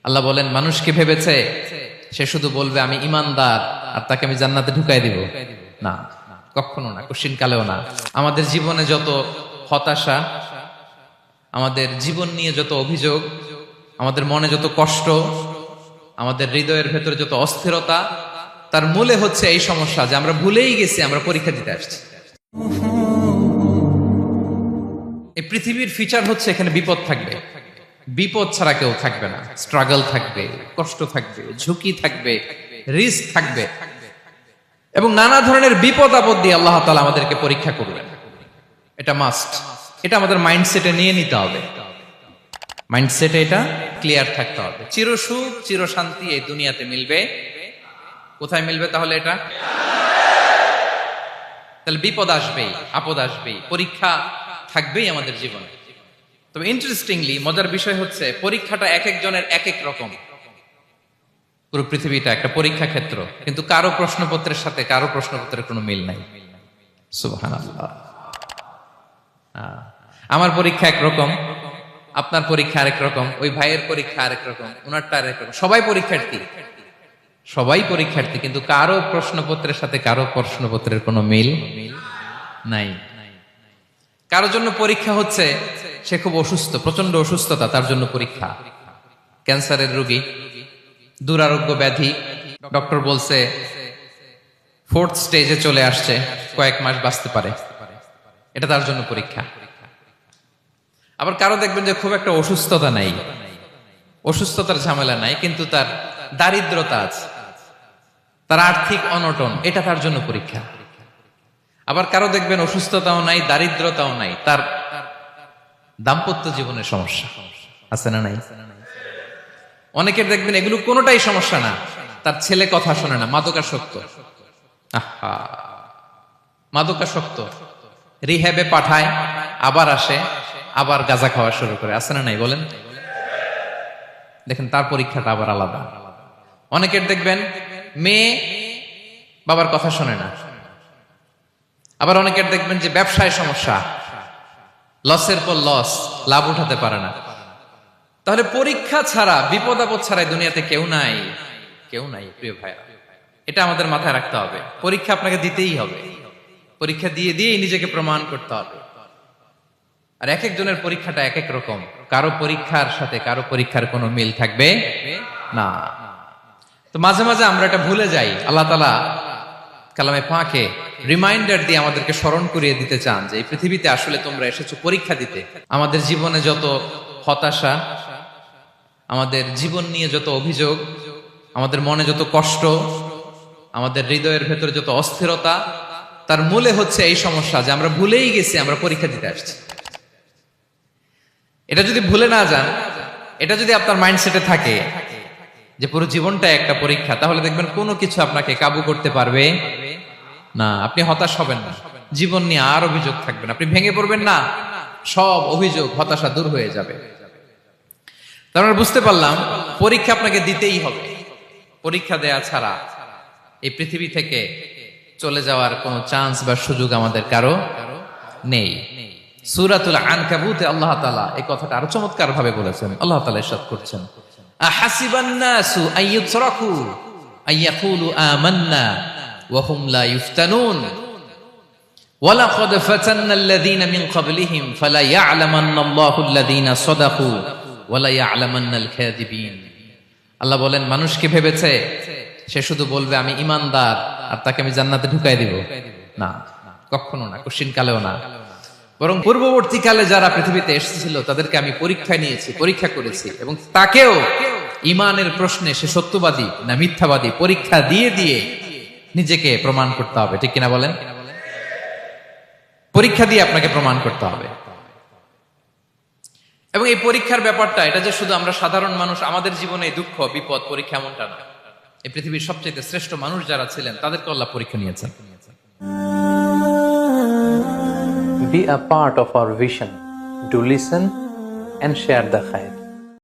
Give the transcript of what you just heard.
আল্লাহ বলেন মানুষকে ভেবেছে সে শুধু বলবে আমি ইমানদার আর তাকে আমি জান্নাতে ঢুকাই দিব। না, কখনো না, কোশ্চিন কালেও না। আমাদের জীবনে যত হতাশা, আমাদের জীবন নিয়ে যত অভিযোগ, আমাদের মনে যত কষ্ট, আমাদের হৃদয়ের ভেতরে যত অস্থিরতা, তার মূলে হচ্ছে এই সমস্যা যে আমরা ভুলেই গেছি আমরা পরীক্ষা দিতে আসছি। এই পৃথিবীর ফিচার হচ্ছে এখানে বিপদ থাকবে, বিপদ ছাড়া কেউ থাকবে না। স্ট্রাগল থাকবে, কষ্ট থাকবে, ঝুঁকি থাকবে, রিস্ক থাকবে, এবং নানা ধরনের বিপদ আপদ দিয়ে আল্লাহ তাআলা আমাদেরকে পরীক্ষা করবেন। এটা মাস্ট, এটা আমাদের মাইন্ডসেটে নিয়ে নিতে হবে। মাইন্ডসেটে এটা ক্লিয়ার থাকতে হবে। চিরসুখ চিরশান্তি এই দুনিয়াতে মিলবে, কোথায় মিলবে তাহলে? এটা তাহলে বিপদ আসবেই, আপদ আসবেই, পরীক্ষা থাকবেই আমাদের জীবনে। তবে ইন্টারেস্টিংলি মজার বিষয় হচ্ছে পরীক্ষাটা এক একজনের এক এক রকম। পুরো পৃথিবীটা একটা পরীক্ষা ক্ষেত্র, কিন্তু কারো প্রশ্নপত্রের সাথে কারো প্রশ্নপত্রের কোনো মিল নাই। সুবহানাল্লাহ। আমার পরীক্ষা একরকম, আপনার পরীক্ষা আরেক রকম, ওই ভাইয়ের পরীক্ষা আরেক রকম, ওনারটা আরেক রকম। সবাই পরীক্ষার্থী, সবাই পরীক্ষার্থী, কিন্তু কারো প্রশ্নপত্রের সাথে কারো প্রশ্নপত্রের কোনো মিল নাই। কারোর জন্য পরীক্ষা হচ্ছে সে খুব অসুস্থ, প্রচন্ড অসুস্থতা, তার জন্য পরীক্ষা। ক্যান্সারের রোগী, দুরারোগ্য ব্যাধি, ডক্টর বলছে 4th স্টেজে চলে আসছে, কয়েক মাস বাঁচতে পারে, এটা তার জন্য পরীক্ষা। আবার কারো দেখবেন যে খুব একটা অসুস্থতা নাই, অসুস্থতার ঝামেলা নাই, কিন্তু তার দারিদ্রতা আছে, তার আর্থিক অনটন, এটা তার জন্য পরীক্ষা। আবার কারো দেখবেন অসুস্থতাও নাই, দারিদ্রতাও নাই, তার দাম্পত্য জীবনের সমস্যা আছে না নাই? অনেকের দেখবেন এগুলো কোনোটাই সমস্যা না, তার ছেলে কথা শোনে না, মাদকাসক্ত। আহা, মাদকাসক্ত, রিহ্যাবে পাঠায়, আবার আসে, আবার গাঁজা খাওয়া শুরু করে, আছে না নাই বলেন? দেখেন তার পরীক্ষাটা আবার আলাদা। অনেকের দেখবেন মেয়ে বাবার কথা শোনে না। আবার অনেকের দেখবেন যে ব্যবসায় সমস্যা, লসের পর লস, লাভ উঠাতে পারে না। তাহলে পরীক্ষা ছাড়া, বিপদ আপদ ছাড়া দুনিয়াতে কেউ নাই, কেউ নাই প্রিয় ভাইরা। এটা আমাদের মাথায় রাখতে হবে। পরীক্ষা আপনাকে দিতেই হবে, পরীক্ষা দিয়ে দিয়েই নিজেকে প্রমাণ করতে হবে। আর এক একজনের পরীক্ষাটা এক এক রকম, কারো পরীক্ষার সাথে কারো পরীক্ষার কোনো মিল থাকবে না। তো মাঝে মাঝে আমরা এটা ভুলে যাই। আল্লাহ তাআলা কালামে পাকে রিমাইন্ডার দিয়ে আমাদেরকে স্মরণ করিয়ে দিতে চান যে এই পৃথিবীতে আসলে তোমরা এসেছো পরীক্ষা দিতে। আমাদের জীবনে যত হতাশা, আমাদের জীবন নিয়ে যত অভিযোগ, আমাদের মনে যত কষ্ট, আমাদের হৃদয়ের ভেতরে যত অস্থিরতা, তার মূলে হচ্ছে এই সমস্যা যে আমরা ভুলেই গেছি আমরা পরীক্ষা দিতে আসছি। এটা যদি ভুলে না যান, এটা যদি আপনার মাইন্ডসেটে থাকে যে পুরো জীবনটা একটা পরীক্ষা, তাহলে দেখবেন কোনো কিছু আপনাকে কাবু করতে পারবে না। আপনি হতাশ হবেন না, জীবন নিয়ে আর অভিযোগ থাকবে না, আপনি ভেঙে পড়বেন না, সব অভিযোগ হতাশা দূর হয়ে যাবে। তারপর বুঝতে পারলাম পরীক্ষা আপনাকে দিতেই হবে। পরীক্ষা দেয়া ছাড়া এই পৃথিবী থেকে চলে যাওয়ার কোনো চান্স বা সুযোগ আমাদের কারো নেই। সূরাতুল আনকাবুতে আল্লাহ তাআলা এই কথাটা আরো চমৎকার ভাবে বলেছেন। আল্লাহ তাআলা ইরশাদ করছেন, আহাসিবান নাসু আইয়ুতরাকু আইয়াকুলু আমান্না ওয়া হুম লা ইফতানুন ওয়ালাকাদ ফাতান্নাল্লাযীনা মিন ক্বাবলিহিম ফালা ইয়া'লামান্নাল্লাহু আল্লাযীনা সাদাকু ওয়া লা ইয়া'লামান্নাল কাযিবিন। আল্লাহ বলেন মানুষকে ভেবেছে সে শুধু বলবে আমি ইমানদার আর তাকে আমি জান্নাতে ঢুকাই দিব। না, কখনো না, কোশ্চিন কালেও না। বরং পূর্ববর্তীকালে যারা পৃথিবীতে এসেছিল তাদেরকে আমি পরীক্ষা নিয়েছি, পরীক্ষা করেছি, এবং তাকেও ইমানের প্রশ্নে সে সত্যবাদী না মিথ্যাবাদী পরীক্ষা দিয়ে দিয়ে নিজেকে প্রমাণ করতে হবে। ঠিক কিনা বলেন? পরীক্ষা দিয়ে আপনাকে প্রমাণ করতে হবে। এবং এই পরীক্ষার ব্যাপারটা, এটা যে শুধু আমরা সাধারণ মানুষ আমাদের জীবনে দুঃখ বিপদ পরীক্ষা, এমনটা না। এই পৃথিবীর সবচেয়ে শ্রেষ্ঠ মানুষ যারা ছিলেন তাদেরকে আল্লাহ পরীক্ষা নিয়েছেন। Be a part of our vision. Do listen and share the khair.